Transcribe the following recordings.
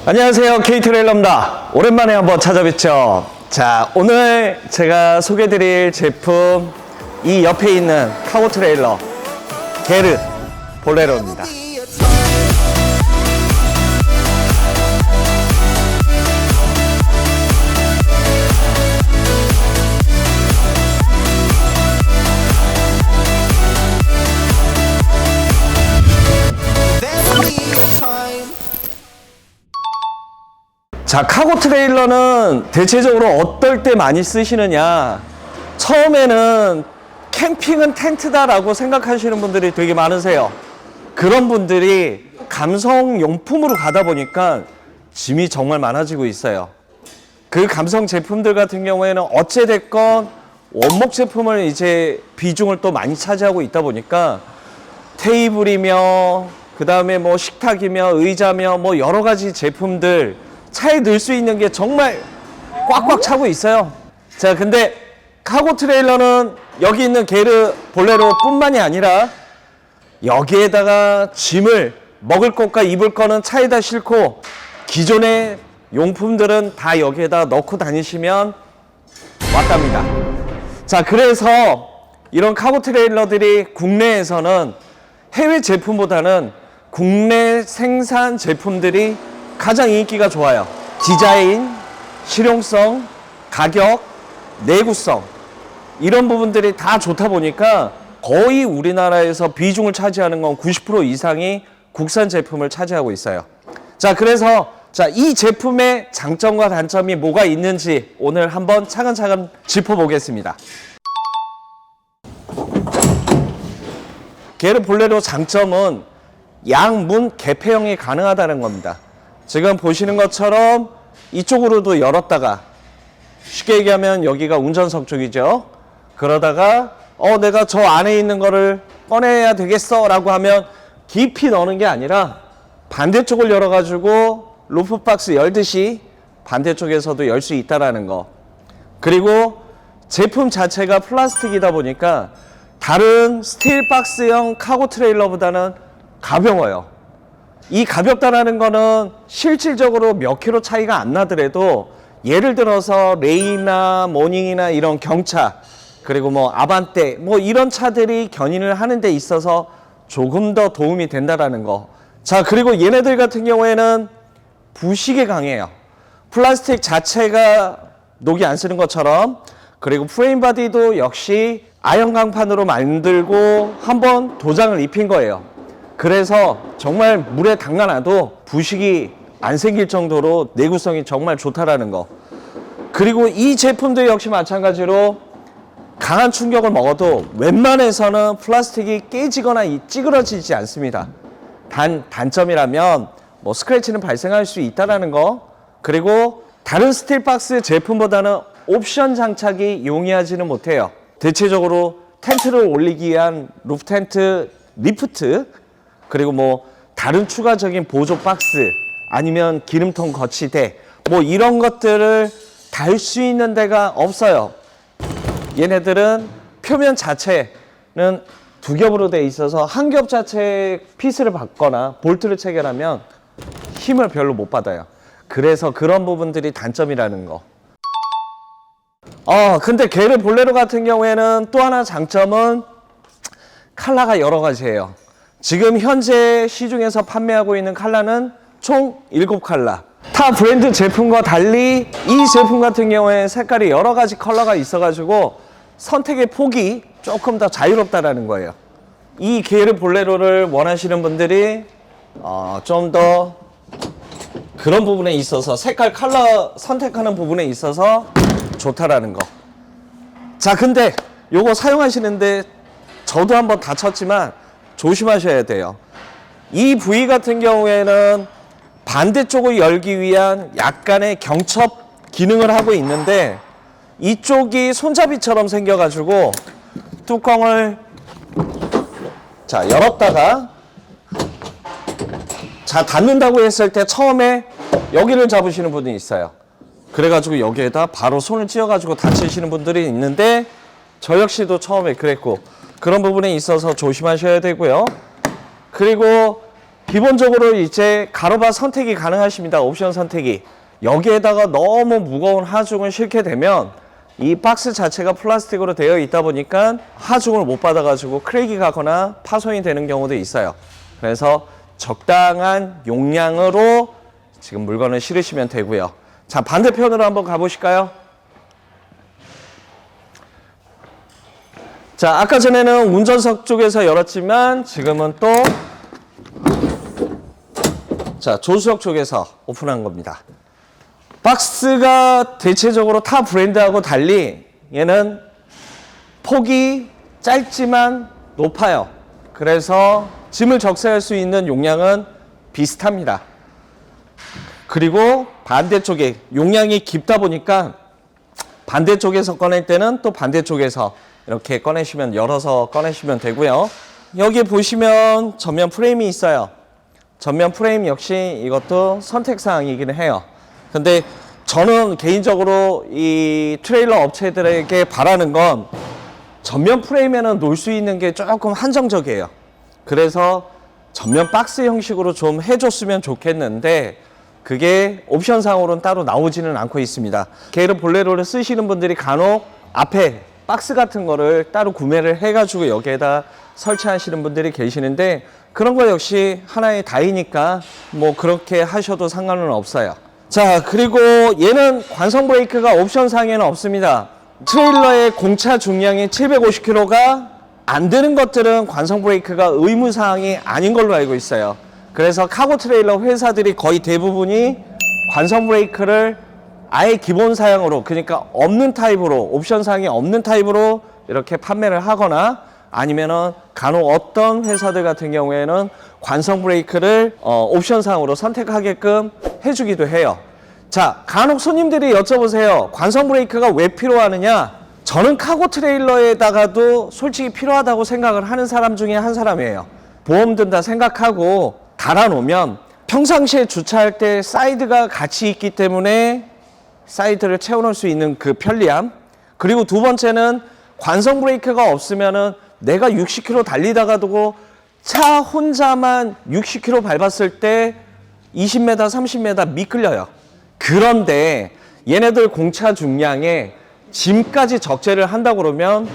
안녕하세요, K트레일러입니다. 오랜만에 한번 찾아뵙죠. 자, 오늘 제가 소개해드릴 제품, 이 옆에 있는 카고 트레일러 게르 볼레로입니다. 자, 카고 트레일러는 대체적으로 어떨 때 많이 쓰시느냐, 처음에는 캠핑은 텐트다라고 생각하시는 분들이 되게 많으세요. 그런 분들이 감성 용품으로 가다 보니까 짐이 정말 많아지고 있어요. 그 감성 제품들 같은 경우에는 어찌됐건 원목 제품을 이제 비중을 또 많이 차지하고 있다 보니까 테이블이며 그 다음에 뭐 식탁이며 의자며 뭐 여러 가지 제품들 차에 넣을 수 있는 게 정말 꽉꽉 차고 있어요. 자, 근데 카고 트레일러는 여기 있는 게르 볼레로 뿐만이 아니라 여기에다가 짐을 먹을 것과 입을 거는 차에다 싣고 기존의 용품들은 다 여기에다 넣고 다니시면 왔답니다. 자, 그래서 이런 카고 트레일러들이 국내에서는 해외 제품보다는 국내 생산 제품들이 가장 인기가 좋아요. 디자인, 실용성, 가격, 내구성 이런 부분들이 다 좋다 보니까 거의 우리나라에서 비중을 차지하는 건 90% 이상이 국산 제품을 차지하고 있어요. 자, 그래서 이 제품의 장점과 단점이 뭐가 있는지 오늘 한번 차근차근 짚어보겠습니다. 게르 볼레로 장점은 양문 개폐형이 가능하다는 겁니다. 지금 보시는 것처럼 이쪽으로도 열었다가, 쉽게 얘기하면 여기가 운전석 쪽이죠. 그러다가 내가 저 안에 있는 거를 꺼내야 되겠어 라고 하면 깊이 넣는 게 아니라 반대쪽을 열어가지고 루프박스 열듯이 반대쪽에서도 열 수 있다는 거. 그리고 제품 자체가 플라스틱이다 보니까 다른 스틸박스형 카고 트레일러보다는 가벼워요. 이 가볍다라는 거는 실질적으로 몇 킬로 차이가 안 나더라도 예를 들어서 레이나 모닝이나 이런 경차, 그리고 뭐 아반떼 뭐 이런 차들이 견인을 하는 데 있어서 조금 더 도움이 된다라는 거. 자, 그리고 얘네들 같은 경우에는 부식에 강해요. 플라스틱 자체가 녹이 안 쓰는 것처럼. 그리고 프레임 바디도 역시 아연 강판으로 만들고 한번 도장을 입힌 거예요. 그래서 정말 물에 담가놔도 부식이 안 생길 정도로 내구성이 정말 좋다라는 거. 그리고 이 제품도 역시 마찬가지로 강한 충격을 먹어도 웬만해서는 플라스틱이 깨지거나 찌그러지지 않습니다. 단점이라면 뭐 스크래치는 발생할 수 있다는 거. 그리고 다른 스틸박스 제품보다는 옵션 장착이 용이하지는 못해요. 대체적으로 텐트를 올리기 위한 루프 텐트 리프트, 그리고 뭐 다른 추가적인 보조 박스 아니면 기름통 거치대 뭐 이런 것들을 달 수 있는 데가 없어요. 얘네들은 표면 자체는 두 겹으로 돼 있어서 한 겹 자체에 피스를 받거나 볼트를 체결하면 힘을 별로 못 받아요. 그래서 그런 부분들이 단점이라는 거. 근데 게르 볼레로 같은 경우에는 또 하나 장점은 컬러가 여러 가지예요. 지금 현재 시중에서 판매하고 있는 컬러는 총 7컬러. 타 브랜드 제품과 달리 이 제품 같은 경우에 색깔이 여러 가지 컬러가 있어가지고 선택의 폭이 조금 더 자유롭다라는 거예요. 이 게르 볼레로를 원하시는 분들이 좀 더 그런 부분에 있어서 색깔 컬러 선택하는 부분에 있어서 좋다라는 거. 자, 근데 요거 사용하시는데 저도 한번 다쳤지만 조심하셔야 돼요. 이 부위 같은 경우에는 반대쪽을 열기 위한 약간의 경첩 기능을 하고 있는데 이쪽이 손잡이처럼 생겨가지고 뚜껑을 열었다가 닫는다고 했을 때 처음에 여기를 잡으시는 분이 있어요. 그래가지고 여기에다 바로 손을 찧어가지고 다치시는 분들이 있는데 저 역시도 처음에 그랬고 그런 부분에 있어서 조심하셔야 되고요. 그리고 기본적으로 이제 가로바 선택이 가능하십니다. 옵션 선택이. 여기에다가 너무 무거운 하중을 싣게 되면 이 박스 자체가 플라스틱으로 되어 있다 보니까 하중을 못 받아가지고 크랙이 가거나 파손이 되는 경우도 있어요. 그래서 적당한 용량으로 지금 물건을 실으시면 되고요. 자, 반대편으로 한번 가보실까요? 자, 아까 전에는 운전석 쪽에서 열었지만 지금은 또 자, 조수석 쪽에서 오픈한 겁니다. 박스가 대체적으로 타 브랜드하고 달리 얘는 폭이 짧지만 높아요. 그래서 짐을 적재할 수 있는 용량은 비슷합니다. 그리고 반대쪽에 용량이 깊다 보니까 반대쪽에서 꺼낼 때는 또 반대쪽에서 이렇게 꺼내시면, 열어서 꺼내시면 되고요. 여기 보시면 전면 프레임이 있어요. 전면 프레임 역시 이것도 선택사항이긴 해요. 근데 저는 개인적으로 이 트레일러 업체들에게 바라는 건 전면 프레임에는 놓을 수 있는 게 조금 한정적이에요. 그래서 전면 박스 형식으로 좀 해줬으면 좋겠는데 그게 옵션상으로는 따로 나오지는 않고 있습니다. 게르 볼레로를 쓰시는 분들이 간혹 앞에 박스 같은 거를 따로 구매를 해가지고 여기에다 설치하시는 분들이 계시는데 그런 거 역시 하나의 다이니까 뭐 그렇게 하셔도 상관은 없어요. 자, 그리고 얘는 관성 브레이크가 옵션상에는 없습니다. 트레일러의 공차 중량이 750kg가 안 되는 것들은 관성 브레이크가 의무사항이 아닌 걸로 알고 있어요. 그래서 카고 트레일러 회사들이 거의 대부분이 관성 브레이크를 아예 기본 사양으로, 그러니까 없는 타입으로, 옵션 사항이 없는 타입으로 이렇게 판매를 하거나 아니면은 간혹 어떤 회사들 같은 경우에는 관성 브레이크를 옵션 사항으로 선택하게끔 해주기도 해요. 자, 간혹 손님들이 여쭤보세요. 관성 브레이크가 왜 필요하느냐? 저는 카고 트레일러에다가도 솔직히 필요하다고 생각을 하는 사람 중에 한 사람이에요. 보험 든다 생각하고 달아놓으면 평상시에 주차할 때 사이드가 같이 있기 때문에 사이드를 채워놓을 수 있는 그 편리함. 그리고 두 번째는 관성 브레이크가 없으면은 내가 60km 달리다가도 차 혼자만 60km 밟았을 때 20m, 30m 미끌려요. 그런데 얘네들 공차 중량에 짐까지 적재를 한다 그러면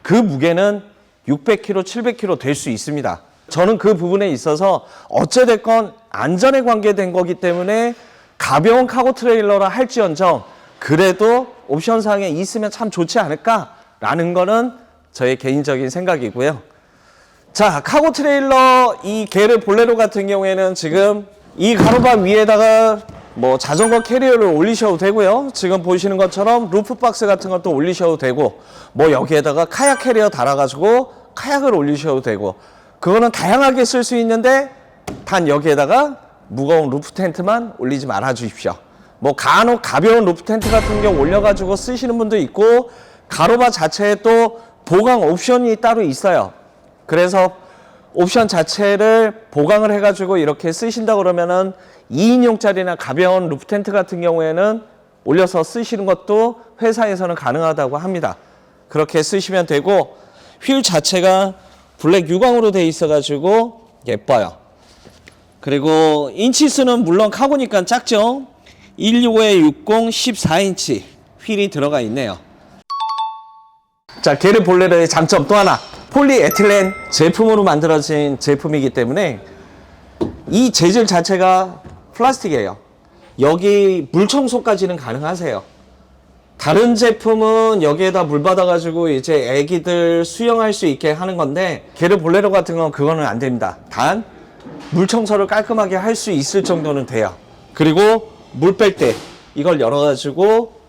그 무게는 600kg, 700kg 될 수 있습니다. 저는 그 부분에 있어서 어찌됐건 안전에 관계된 거기 때문에 가벼운 카고 트레일러라 할지언정 그래도 옵션상에 있으면 참 좋지 않을까라는 거는 저의 개인적인 생각이고요. 자, 카고 트레일러 이 게르 볼레로 같은 경우에는 지금 이 가로바 위에다가 뭐 자전거 캐리어를 올리셔도 되고요. 지금 보시는 것처럼 루프박스 같은 것도 올리셔도 되고 뭐 여기에다가 카약 캐리어 달아가지고 카약을 올리셔도 되고 그거는 다양하게 쓸 수 있는데 단 여기에다가 무거운 루프 텐트만 올리지 말아 주십시오. 뭐 간혹 가벼운 루프 텐트 같은 경우 올려가지고 쓰시는 분도 있고 가로바 자체에 또 보강 옵션이 따로 있어요. 그래서 옵션 자체를 보강을 해가지고 이렇게 쓰신다 그러면은 2인용짜리나 가벼운 루프 텐트 같은 경우에는 올려서 쓰시는 것도 회사에서는 가능하다고 합니다. 그렇게 쓰시면 되고 휠 자체가 블랙 유광으로 되어 있어가지고 예뻐요. 그리고 인치수는 물론 카고니까 작죠. 165에 60, 14인치 휠이 들어가 있네요. 자, 게르 볼레로의 장점 또 하나. 폴리에틸렌 제품으로 만들어진 제품이기 때문에 이 재질 자체가 플라스틱이에요. 여기 물 청소까지는 가능하세요. 다른 제품은 여기에다 물 받아가지고 이제 애기들 수영할 수 있게 하는 건데 게르 볼레로 같은 건 그거는 안 됩니다. 단 물 청소를 깔끔하게 할 수 있을 정도는 돼요. 그리고 물 뺄 때 이걸 열어가지고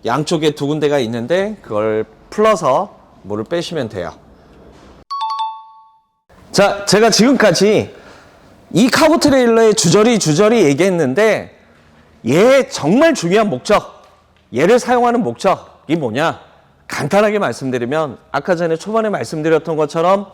양쪽에 두 군데가 있는데 그걸 풀어서 물을 빼시면 돼요. 자, 제가 지금까지 이 카고 트레일러의 주저리 얘기했는데 얘 정말 중요한 목적, 얘를 사용하는 목적이 뭐냐? 간단하게 말씀드리면 아까 전에 초반에 말씀드렸던 것처럼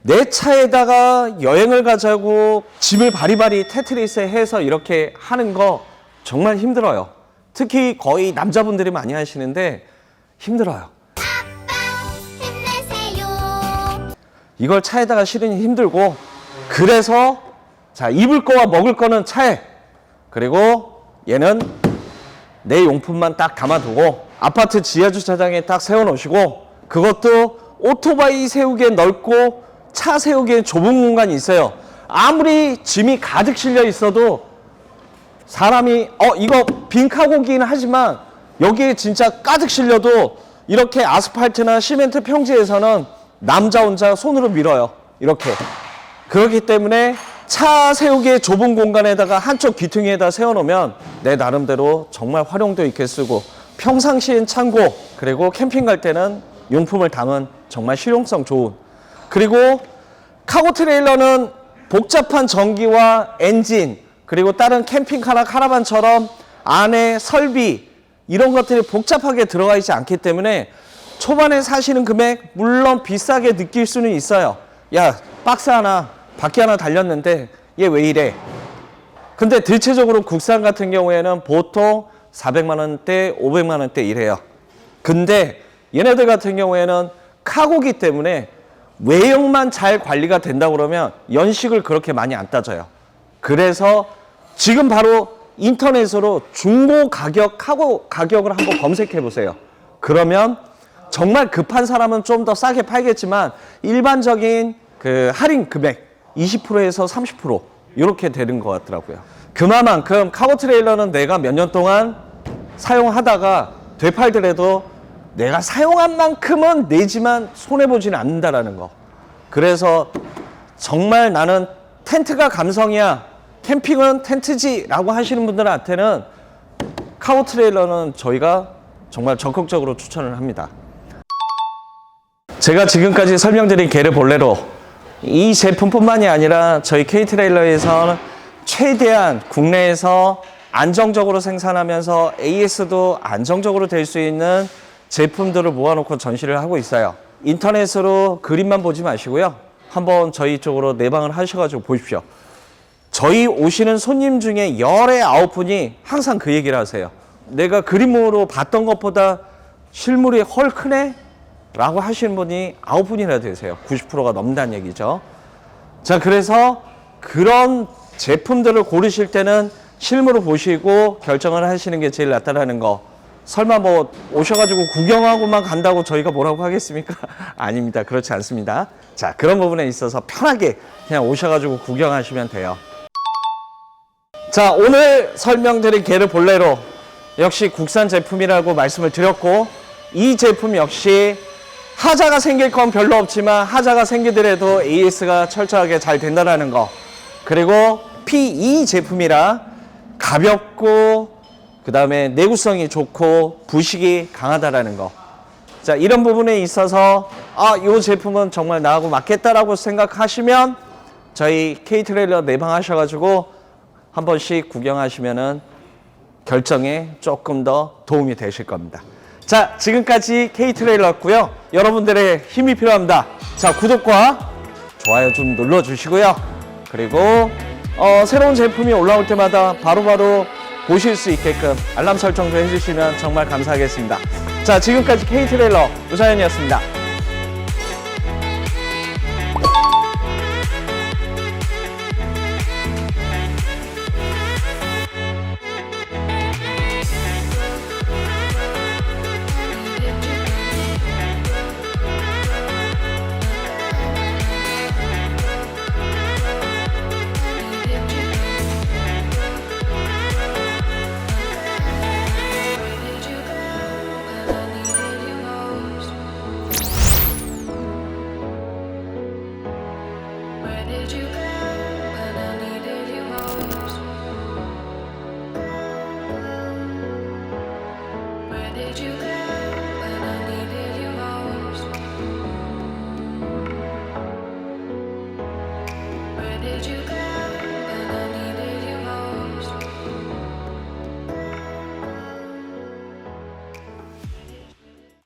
내 차에다가 여행을 가자고 짐을 바리바리 테트리스에 해서 이렇게 하는 거 정말 힘들어요. 특히 거의 남자분들이 많이 하시는데 힘들어요. 이걸 차에다가 실으니 힘들고 그래서 자, 입을 거와 먹을 거는 차에, 그리고 얘는 내 용품만 딱 담아두고 아파트 지하주차장에 딱 세워놓으시고, 그것도 오토바이 세우기에 넓고 차 세우기에 좁은 공간이 있어요. 아무리 짐이 가득 실려 있어도 사람이 이거 빈카고기는 하지만 여기에 진짜 가득 실려도 이렇게 아스팔트나 시멘트 평지에서는 남자 혼자 손으로 밀어요. 이렇게. 그렇기 때문에 차 세우기에 좁은 공간에다가 한쪽 귀퉁이에다 세워놓으면 내 나름대로 정말 활용도 있게 쓰고, 평상시엔 창고, 그리고 캠핑 갈 때는 용품을 담은 정말 실용성 좋은, 그리고 카고 트레일러는 복잡한 전기와 엔진, 그리고 다른 캠핑카나 카라반처럼 안에 설비 이런 것들이 복잡하게 들어가 있지 않기 때문에 초반에 사시는 금액 물론 비싸게 느낄 수는 있어요. 야, 박스 하나, 바퀴 하나 달렸는데 얘 왜 이래? 근데 대체적으로 국산 같은 경우에는 보통 400만 원대, 500만 원대 이래요. 근데 얘네들 같은 경우에는 카고기 때문에 외형만 잘 관리가 된다고 그러면 연식을 그렇게 많이 안 따져요. 그래서 지금 바로 인터넷으로 중고 가격 카고 가격을 한번 검색해 보세요. 그러면 정말 급한 사람은 좀 더 싸게 팔겠지만 일반적인 그 할인 금액 20%에서 30% 이렇게 되는 것 같더라고요. 그만큼 카고 트레일러는 내가 몇 년 동안 사용하다가 되팔더라도 내가 사용한 만큼은 내지만 손해보지는 않는다라는 거. 그래서 정말 나는 텐트가 감성이야, 캠핑은 텐트지 라고 하시는 분들한테는 카고 트레일러는 저희가 정말 적극적으로 추천을 합니다. 제가 지금까지 설명드린 게르 볼레로, 이 제품뿐만이 아니라 저희 K-트레일러에서는 최대한 국내에서 안정적으로 생산하면서 AS도 안정적으로 될 수 있는 제품들을 모아놓고 전시를 하고 있어요. 인터넷으로 그림만 보지 마시고요. 한번 저희 쪽으로 내방을 하셔가지고 보십시오. 저희 오시는 손님 중에 열의 9분이 항상 그 얘기를 하세요. 내가 그림으로 봤던 것보다 실물이 헐 크네? 라고 하시는 분이 9분이나 되세요. 90%가 넘는다는 얘기죠. 자, 그래서 그런 제품들을 고르실 때는 실물을 보시고 결정을 하시는 게 제일 낫다라는 거. 설마 뭐 오셔가지고 구경하고만 간다고 저희가 뭐라고 하겠습니까? 아닙니다. 그렇지 않습니다. 자, 그런 부분에 있어서 편하게 그냥 오셔가지고 구경하시면 돼요. 자, 오늘 설명드린 게르 볼레로 역시 국산 제품이라고 말씀을 드렸고, 이 제품 역시 하자가 생길 건 별로 없지만 하자가 생기더라도 AS가 철저하게 잘 된다는 거, 그리고 P2 제품이라 가볍고 그 다음에 내구성이 좋고 부식이 강하다라는 거. 자, 이런 부분에 있어서 이 제품은 정말 나하고 맞겠다라고 생각하시면 저희 K-트레일러 내방하셔가지고 한 번씩 구경하시면은 결정에 조금 더 도움이 되실 겁니다. 자, 지금까지 K-트레일러였고요. 여러분들의 힘이 필요합니다. 자, 구독과 좋아요 좀 눌러주시고요. 그리고 새로운 제품이 올라올 때마다 바로바로 보실 수 있게끔 알람 설정도 해주시면 정말 감사하겠습니다. 자, 지금까지 K-트레일러 우사연이었습니다. Did you go?